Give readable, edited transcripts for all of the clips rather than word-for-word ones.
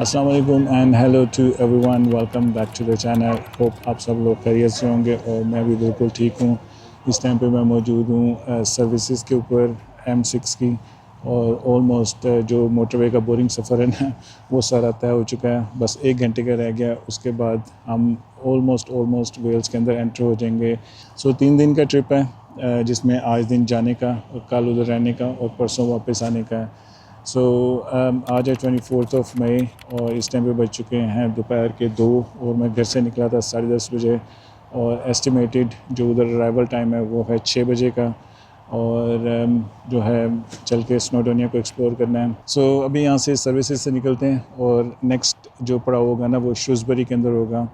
अस्सलाम वालेकुम and hello to everyone, welcome back to the channel. Hope आप सब लोग खैरियत से होंगे और मैं भी बिल्कुल ठीक हूँ। इस टाइम पे मैं मौजूद हूँ सर्विसेज के ऊपर M6 की, और ऑलमोस्ट जो मोटरवे का बोरिंग सफ़र है ना वो सारा तय हो चुका है। बस 1 घंटे का रह गया, उसके बाद हम ऑलमोस्ट वेल्स के अंदर एंटर हो जाएंगे। सो 3 दिन का ट्रिप है, जिसमें आज दिन जाने का और कल उधर रहने का और परसों वापस आने का है। आज है 24 मई और इस टाइम पे बज चुके हैं दोपहर के 2, और मैं घर से निकला था 10:30 बजे, और एस्टिमेटेड जो उधर अराइवल टाइम है वो है 6 बजे का, और जो है चल के स्नोडोनिया को एक्सप्लोर करना है। अभी यहाँ से सर्विसेज से निकलते हैं और नेक्स्ट जो पड़ाव होगा ना वो श्रूसबरी के अंदर होगा,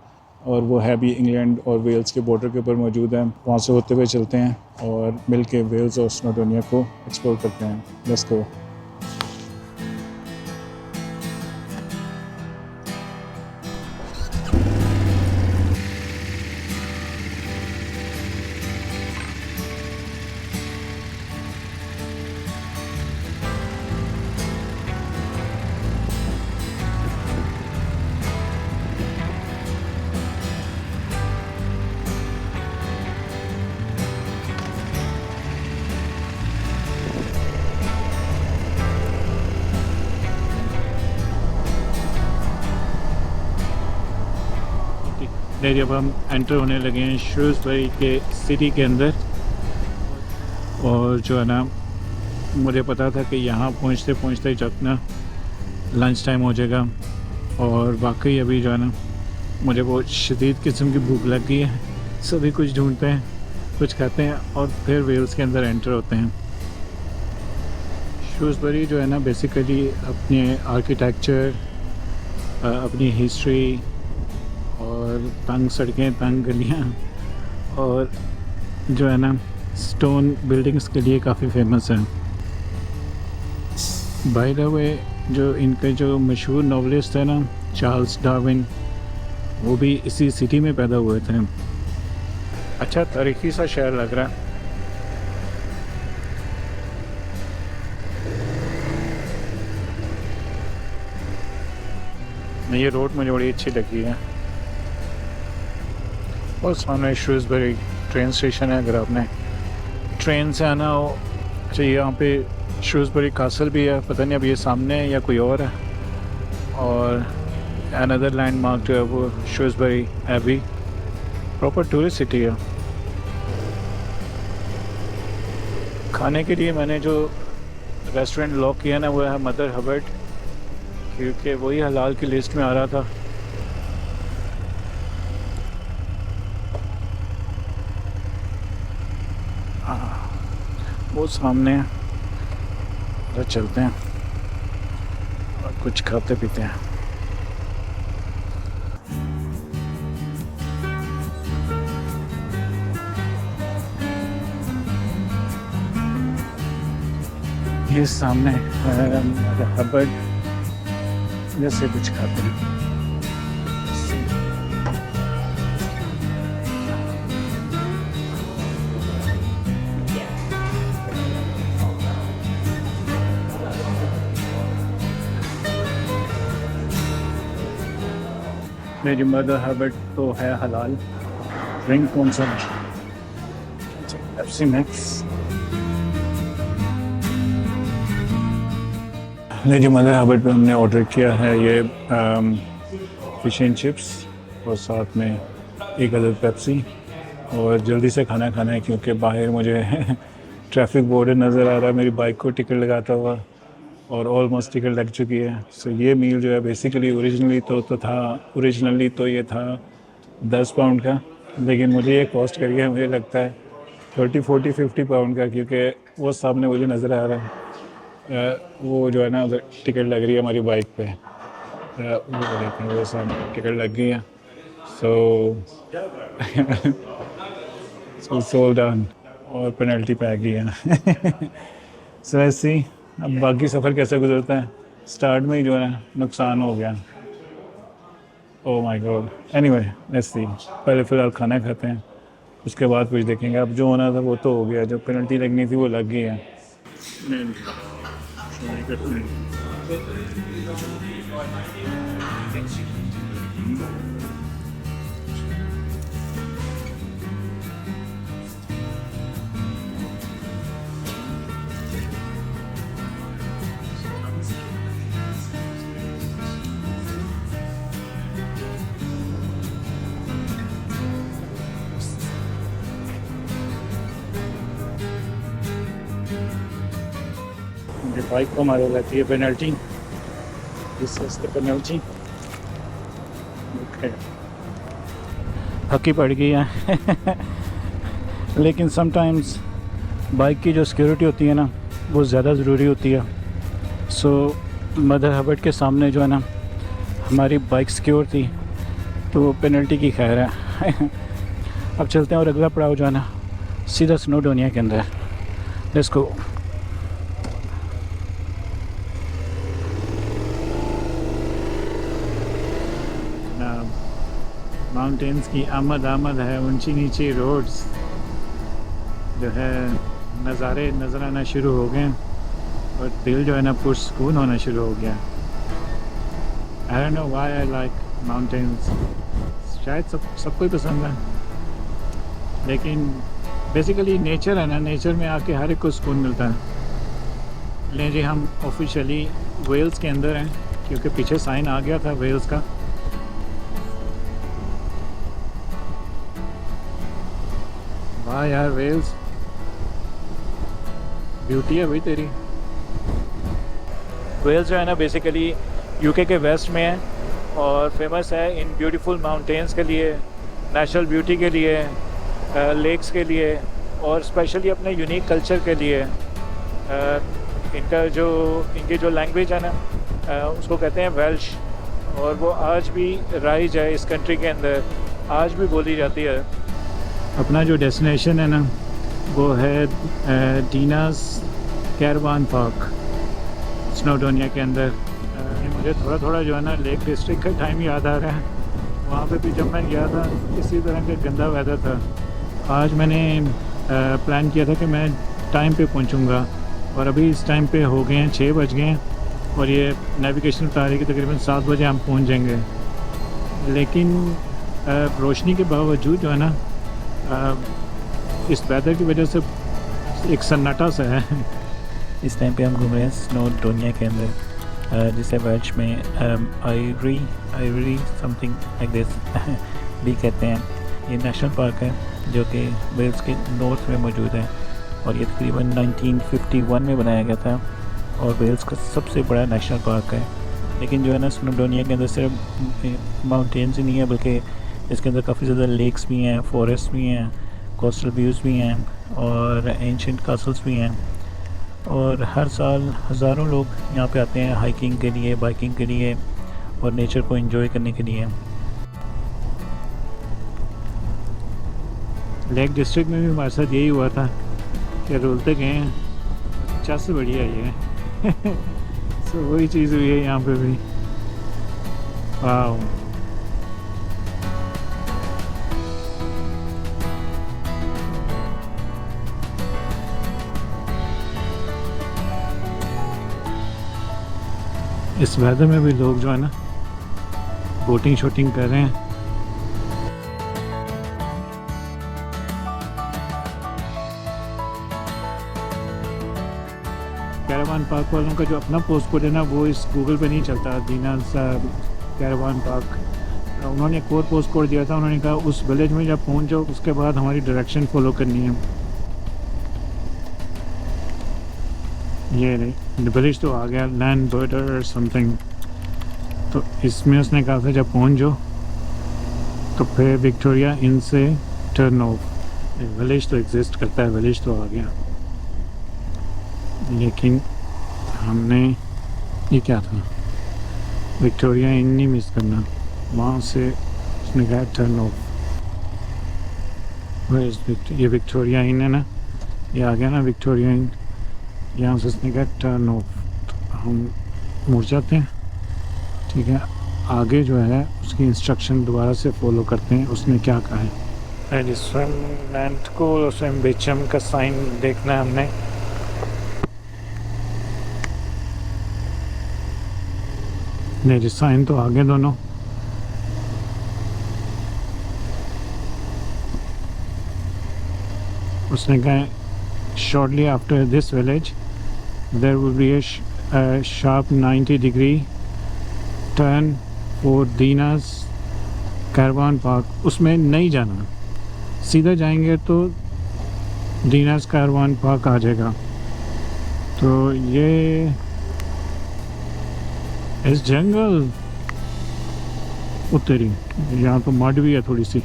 और वो है भी इंग्लैंड और वेल्स के बॉर्डर के ऊपर मौजूद है। वहाँ से होते हुए चलते हैं और मिल के वेल्स और स्नोडोनिया को एक्सप्लोर करते हैं। Let's go. नहीं, अब हम एंटर होने लगे हैं श्रूसबरी के सिटी के अंदर, और जो है ना मुझे पता था कि यहाँ पहुँचते पहुँचते जब ना लंच टाइम हो जाएगा, और वाकई अभी जो है ना मुझे बहुत शदीद किस्म की भूख लग गई है। सभी कुछ ढूंढते हैं, कुछ खाते हैं और फिर वेल्स के अंदर एंटर होते हैं। श्रूसबरी जो है ना बेसिकली अपने आर्किटेक्चर, अपनी हिस्ट्री और तंग सड़कें, तंग गलियाँ और जो है ना स्टोन बिल्डिंग्स के लिए काफ़ी फेमस है। बाय द वे, जो इनके जो मशहूर नॉवलिस्ट है ना चार्ल्स डार्विन, वो भी इसी सिटी में पैदा हुए थे। अच्छा तारीखी सा शहर लग रहा है। ये रोड मुझे बड़ी अच्छी लगी है, और सामने श्रूसबरी ट्रेन स्टेशन है। अगर आपने ट्रेन से आना हो, अच्छा यहाँ पे श्रूसबरी कासल भी है, पता नहीं अब ये सामने है या कोई और है। और अनदर लैंडमार्क जो है वो श्रूसबरी एबी, प्रॉपर टूरिस्ट सिटी है। खाने के लिए मैंने जो रेस्टोरेंट लॉक किया ना वो है मदर हबर्ट, क्योंकि वही हलाल की लिस्ट में आ रहा था। वो सामने है, तो चलते हैं और कुछ खाते पीते हैं। ये सामने हबर्ट जैसे कुछ खाते हैं। मेरी मदर हबर्ट तो है हलाल। ड्रिंक कौन सा? Pepsi max. मेरी मदर हबर्ट पे हमने ऑर्डर किया है ये फिश एंड चिप्स और साथ में एक अदर पेप्सी, और जल्दी से खाना खाना है क्योंकि बाहर मुझे ट्रैफिक बोर्ड नज़र आ रहा है मेरी बाइक को टिकट लगाता हुआ, और ऑलमोस्ट टिकट लग चुकी है। ये मील जो है बेसिकली ओरिजिनली तो ये था 10 पाउंड का, लेकिन मुझे ये कॉस्ट कर गया मुझे लगता है 30, 40, 50 पाउंड का, क्योंकि वो सामने मुझे नज़र आ रहा है। वो जो है ना उधर टिकट लग रही है हमारी बाइक पे, वो देखें वो सामने टिकट लग गई है। सो सोल्ड डाउन और पेनल्टी पे आ गई है। ऐसे ही अब बाकी सफ़र कैसे गुजरता है, स्टार्ट में ही जो है नुकसान हो गया। Oh my God. Anyway let's see, पहले फ़िलहाल खाना खाते हैं, उसके बाद कुछ देखेंगे। अब जो होना था वो तो हो गया, जो पेनल्टी लगनी थी वो लग गई है। बाइक को हमारे रहती है penalty, this is the penalty. हकी पड़ गई है लेकिन समटाइम्स बाइक की जो सिक्योरिटी होती है ना वो ज़्यादा ज़रूरी होती है। सो मदर हबर्ट के सामने जो है ना हमारी बाइक सिक्योर थी, तो वो पेनल्टी की खैर है अब चलते हैं और अगला पड़ाव जो है ना सीधा स्नोडोनिया के अंदर। Let's go. माउंटेन्स की आमद है, ऊंची नीची रोड्स जो है नज़ारे नज़र आना शुरू हो गए और दिल जो है ना पुरसकून होना शुरू हो गया। I don't know why I like mountains, शायद सबको ही पसंद है, लेकिन बेसिकली नेचर है ना, नेचर में आके हर एक को सुकून मिलता है। लें जी, हम ऑफिशियली वेल्स के अंदर हैं क्योंकि पीछे साइन आ गया था वेल्स का। वाह यार, वेल्स ब्यूटी है भाई तेरी। वेल्स जो है ना बेसिकली यूके के वेस्ट में है और फेमस है इन ब्यूटीफुल माउंटेन्स के लिए, नेचुरल ब्यूटी के लिए, लेक्स के लिए और स्पेशली अपने यूनिक कल्चर के लिए। इनकी जो लैंग्वेज है ना उसको कहते हैं वेल्श, और वो आज भी राइज है इस कंट्री के अंदर, आज भी बोली जाती है। अपना जो डेस्टिनेशन है ना वो है डीनास कैरवान पार्क स्नोडोनिया के अंदर। मुझे थोड़ा जो है ना लेक डिस्ट्रिक्ट का टाइम याद आ रहा है, वहाँ पे भी जब मैं गया था इसी तरह का गंदा वेदर था। आज मैंने प्लान किया था कि मैं टाइम पे पहुँचूँगा और अभी इस टाइम पे हो गए हैं 6 बज गए हैं और ये नेविगेशन बता रही है कि तकरीबन 7 बजे हम पहुँच जाएंगे। लेकिन रोशनी के बावजूद जो है ना इस वेदर की वजह से एक सन्नाटा सा है। इस टाइम पे हम घूम रहे हैं स्नोडोनिया के अंदर, जिसे वेल्श में आइवरी समथिंग लाइक दिस भी कहते हैं। ये नेशनल पार्क है जो कि वेल्स के नॉर्थ में मौजूद है और ये तकरीबन 1951 में बनाया गया था और वेल्स का सबसे बड़ा नेशनल पार्क है। लेकिन जो है ना स्नोडोनिया के अंदर सिर्फ माउंटेन्स ही नहीं है बल्कि इसके अंदर काफ़ी ज़्यादा लेक्स भी हैं, फॉरेस्ट भी हैं, कोस्टल व्यूज़ भी हैं और एंशिएंट कासल्स भी हैं। और हर साल हज़ारों लोग यहाँ पे आते हैं हाइकिंग के लिए, बाइकिंग के लिए और नेचर को एंजॉय करने के लिए। लेक डिस्ट्रिक्ट में भी हमारे साथ यही हुआ था कि रोलते गए हैं, अच्छा से बढ़िया ये है सो वही चीज़ हुई है यहाँ पे भी। वाह, इस वेदर में भी लोग जो है ना बोटिंग शूटिंग कर रहे हैं। कैरावान पार्क वालों का जो अपना पोस्ट कोड है ना वो इस गूगल पे नहीं चलता, डीनास कैरावान पार्क। उन्होंने एक और पोस्ट कोड दिया था, उन्होंने कहा उस विलेज में जब पहुंच जाओ उसके बाद हमारी डायरेक्शन फॉलो करनी है। ये नहीं, विलेज तो आ गया, लैंड बर्डर और समथिंग, तो इसमें उसने कहा था जब पहुंच जाओ तो फिर विक्टोरिया इन से टर्न ऑफ। विलेज तो एग्जिस्ट करता है, विलेज तो आ गया, लेकिन हमने ये क्या था विक्टोरिया इन नहीं मिस करना, वहाँ से उसने कहा टर्न ऑफ। ये विक्टोरिया इन है ना, ये आ गया ना विक्टोरिया इन, यहाँ से उसने कहा टर्न ऑफ, तो हम मुड़ जाते हैं। ठीक है, आगे जो है उसकी इंस्ट्रक्शन दोबारा से फॉलो करते हैं, उसने क्या कहा है। स्विम लैंड को स्विम बेचम का साइन देखना है हमने। नहीं जी, साइन तो आगे दोनों। उसने कहा shortly after this village there will be a sharp 90 degree turn for Dina's caravan park. उसमें नहीं जाना, सीधा जाएंगे तो दीनास कैरवान पार्क आ जाएगा। तो ये इस जंगल उतरी, यहाँ तो मड भी है, थोड़ी सी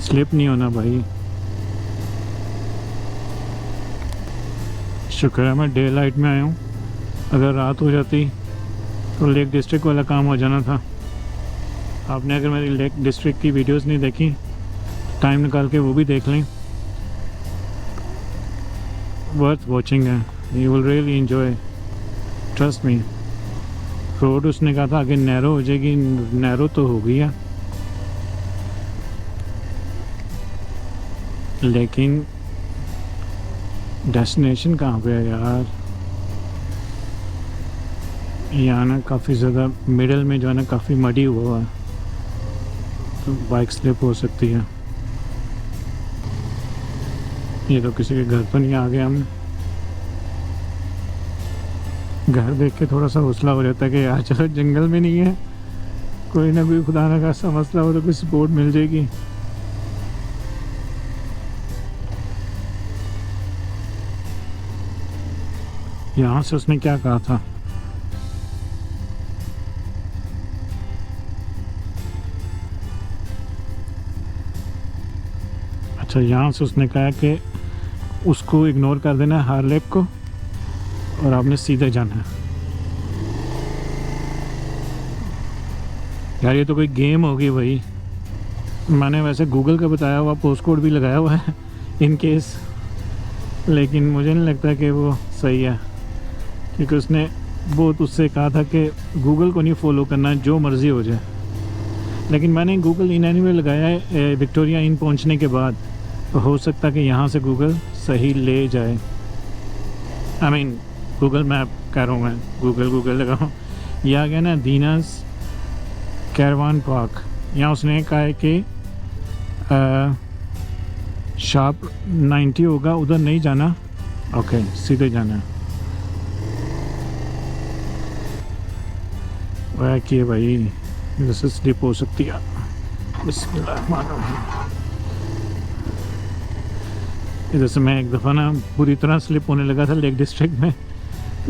स्लिप नहीं होना भाई। शुक्र है मैं डे लाइट में आया हूँ, अगर रात हो जाती तो लेक डिस्ट्रिक्ट वाला काम हो जाना था। आपने अगर मेरी लेक डिस्ट्रिक्ट की वीडियोस नहीं देखी, टाइम निकाल के वो भी देख लें, वर्थ वॉचिंग है, you will really enjoy, trust me. Road उसने कहा था आगे नैरो हो जाएगी, नैरो तो हो गई है, लेकिन डेस्टिनेशन कहाँ पे है यार। यहाँ ना काफ़ी ज़्यादा मिडल में जो है ना काफ़ी मडी हुआ है, तो बाइक स्लिप हो सकती है। ये तो किसी के घर पर नहीं आ गए हम। घर देख के थोड़ा सा हौसला हो जाता है कि यार चलो जंगल में नहीं है, कोई ना कोई खुदा ना खासा मसला हो तो कोई सपोर्ट मिल जाएगी। यहाँ से उसने क्या कहा था, अच्छा यहाँ से उसने कहा कि उसको इग्नोर कर देना है, हार लेक को, और आपने सीधे जाना है। यार ये तो कोई गेम होगी भाई। मैंने वैसे गूगल का बताया हुआ पोस्ट कोड भी लगाया हुआ है इन केस, लेकिन मुझे नहीं लगता कि वो सही है, क्योंकि उसने बहुत उससे कहा था कि गूगल को नहीं फॉलो करना, जो मर्ज़ी हो जाए। लेकिन मैंने गूगल इन एनीवे लगाया है विक्टोरिया इन पहुंचने के बाद, तो हो सकता है कि यहाँ से गूगल सही ले जाए। आई मीन गूगल मैप कह रहा हूँ मैं, गूगल लगाऊँ। ये आ गया ना दीनास कैरवान पार्क। यहाँ उसने कहा है कि शार्प 90 होगा, उधर नहीं जाना, ओके सीधे जाना है। वह कि भाई जैसे स्लिप हो सकती है। इधर से मैं एक दफ़ा ना पूरी तरह स्लिप होने लगा था लेक डिस्ट्रिक्ट में,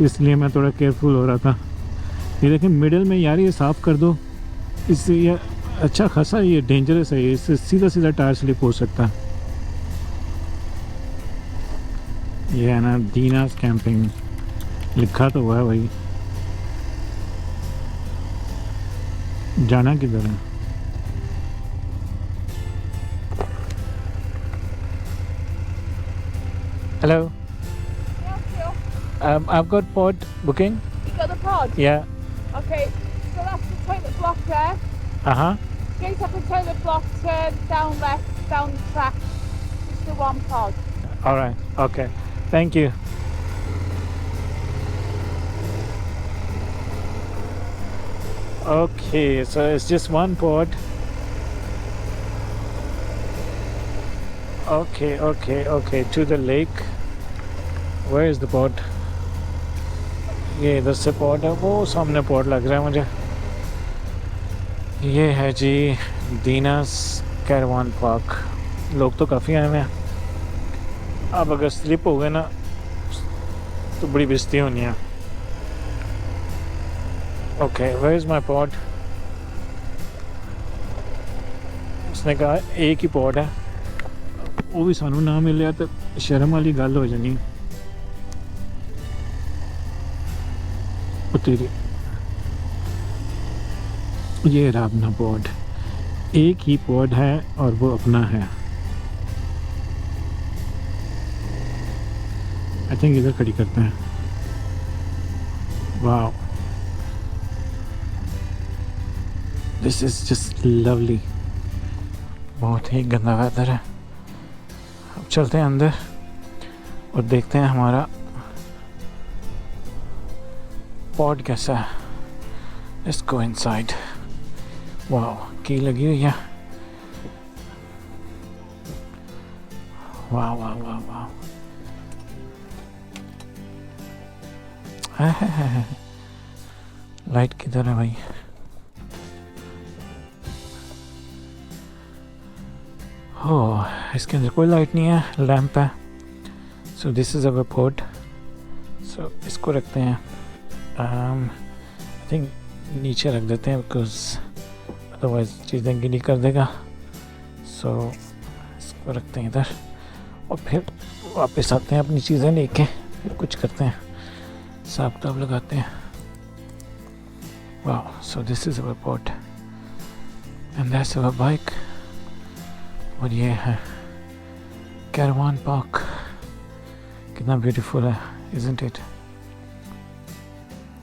इसलिए मैं थोड़ा केयरफुल हो रहा था। ये देखिए मिडिल में यार, ये साफ़ कर दो, इससे ये अच्छा खासा ये डेंजरस है, इससे सीधा सीधा टायर स्लिप हो सकता है। ये है ना दीनास कैंपिंग, लिखा तो हुआ है भाई। जाना किधर है? Hello. I've got pod booking. You got the pod? Yeah. Okay, so that's the toilet block there. Uh-huh. Straight up the toilet block, turn down left, down the track. Just the one pod. All right. Okay. Thank you. Okay, so it's just one pod. Okay, to the lake. Where is the pod? ये इधर से pod है, वो सामने pod लग रहा है मुझे। ये है जी दीनास कैरवान पार्क। लोग तो काफ़ी आए हुए हैं। अब अगर स्लिप हो गए ना तो बड़ी बेइज्जती होनी है। Okay, where is my pod? उसने कहा एक ही पॉड है, वो भी सानू ना मिले तो शर्म वाली गल हो जानी। तेरी ये रहा अपना पॉड, एक ही पॉड है और वो अपना है। आई थिंक इधर खड़ी करते हैं। वाह, दिस इज जस्ट लवली। बहुत ही गंदा वेदर है। अब चलते हैं अंदर और देखते हैं हमारा पॉड कैसा है। Let's go inside. Wow, की लगी हुई है. Wow, wow, wow, wow. Light किधर है भाई? ओह, इसके अंदर कोई लाइट नहीं है, लैंप है. So this is our port. So इसको रखते हैं, आई थिंक नीचे रख देते हैं, बिकॉज अदरवाइज चीज़ें गीली कर देगा. सो इसको रखते हैं इधर और फिर वापस आते हैं अपनी चीज़ें लेके, फिर कुछ करते हैं, हिसाब किताब लगाते हैं. वाह, सो this is our port and that's our bike. और ये है कैरवान पार्क. कितना ब्यूटीफुल है, इज़न्ट इट?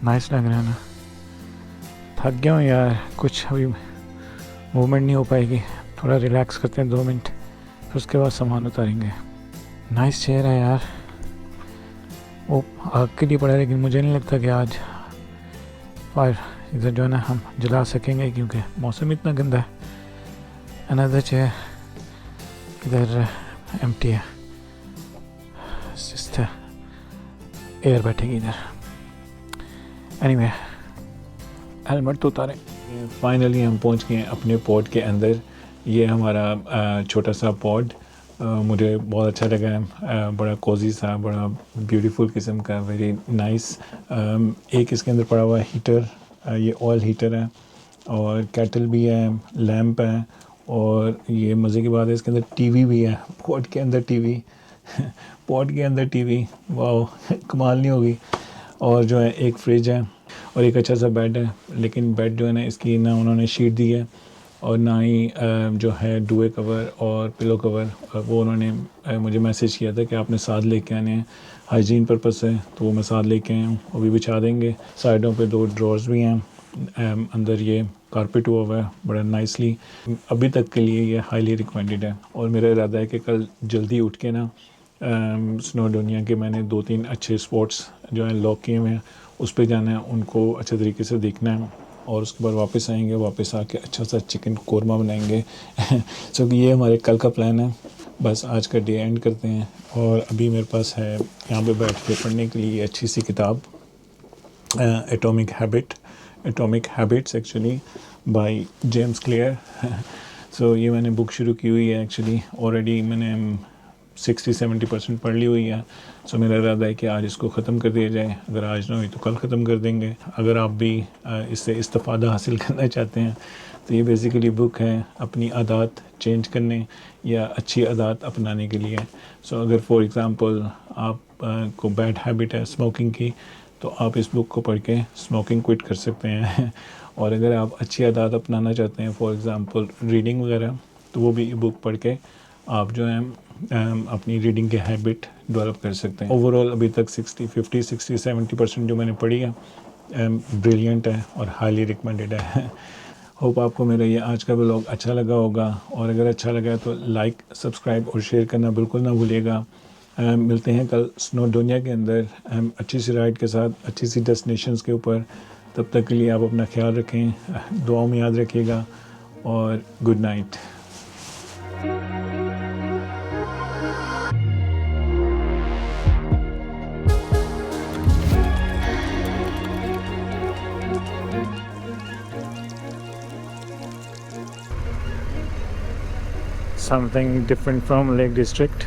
नाइस लग रहा है ना? थक गया हूँ यार, कुछ अभी मूवमेंट नहीं हो पाएगी. थोड़ा रिलैक्स करते हैं 2 मिनट, फिर उसके बाद सामान उतारेंगे. नाइस चेयर है यार. वो आग के लिए पड़ा है, लेकिन मुझे नहीं लगता कि आज फायर इधर जो है ना हम जला सकेंगे, क्योंकि मौसम इतना गंदा है. अनदर चेयर इधर एम्प्टी है, जस्ट एयर बैठेगी इधर. एनीवे, हेलमेट तो उतारें. फाइनली हम पहुंच गए हैं अपने पॉड के अंदर. ये हमारा छोटा सा पॉड मुझे बहुत अच्छा लगा है. बड़ा कोजी सा, बड़ा ब्यूटीफुल किस्म का, वेरी नाइस. एक इसके अंदर पड़ा हुआ हीटर, ये ऑयल हीटर है, और केटल भी है, लैंप है, और ये मज़े की बात है इसके अंदर टीवी भी है. पॉड के अंदर टीवी पॉड के अंदर टीवी, वाह कमाल नहीं होगी. और जो है एक फ्रिज है और एक अच्छा सा बेड है. लेकिन बेड जो है ना, इसकी ना उन्होंने शीट दी है और ना ही जो है डुवे कवर और पिलो कवर. वो उन्होंने मुझे मैसेज किया था कि आपने साथ लेके आने हैं, हाइजीन पर्पस से, तो वो मैं साथ लेके आया हूँ. वो भी बिछा देंगे. साइडों पे 2 ड्रॉर्स भी हैं. अंदर ये कारपेट हुआ हुआ है बड़ा नाइसली. अभी तक के लिए ये हाईली रिकमेंडेड है. और मेरा इरादा है कि कल जल्दी उठ के ना स्नोडोनिया के मैंने 2-3 अच्छे स्पॉट्स जो हैं लॉक किए हुए हैं, उस पर जाना है, उनको अच्छे तरीके से देखना है, और उसके बाद वापस आएंगे. वापस आके अच्छा सा चिकन कोरमा बनाएंगे. सो ये हमारे कल का प्लान है. बस आज का डे एंड करते हैं. और अभी मेरे पास है यहाँ पे बैठ के पढ़ने के लिए अच्छी सी किताब, atomic habits actually by James Clear. So ये मैंने बुक शुरू की हुई है. एक्चुअली ऑलरेडी मैंने 60-70% पढ़ ली हुई है. सो मेरा इरादा है कि आज इसको ख़त्म कर दिया जाए. अगर आज ना हुई तो कल ख़त्म कर देंगे. अगर आप भी इससे इस्तिफ़ादा हासिल करना चाहते हैं तो ये बेसिकली बुक है अपनी आदत चेंज करने या अच्छी आदत अपनाने के लिए. सो अगर फॉर एग्ज़ाम्पल आप को बैड हैबिट है स्मोकिंग की, तो आप इस बुक को पढ़ के स्मोकिंग क्विट कर सकते हैं. और अगर आप अच्छी आदत अपनाना चाहते हैं, फॉर एग्ज़ाम्पल रीडिंग वगैरह, तो वो भी बुक पढ़ के आप जो है अपनी रीडिंग की हैबिट डेवलप कर सकते हैं. ओवरऑल अभी तक 60-70% जो मैंने पढ़ी है ब्रिलियंट है और हाईली रिकमेंडेड है. होप आपको मेरा ये आज का व्लॉग अच्छा लगा होगा, और अगर अच्छा लगा तो लाइक, सब्सक्राइब और शेयर करना बिल्कुल ना भूलिएगा. मिलते हैं कल स्नोडोनिया के अंदर अच्छी सी राइड के साथ, अच्छी सी डेस्टिनेशंस के ऊपर. तब तक के लिए आप अपना ख्याल रखें, दुआओं में याद रखिएगा, और good night. Something different from Lake District.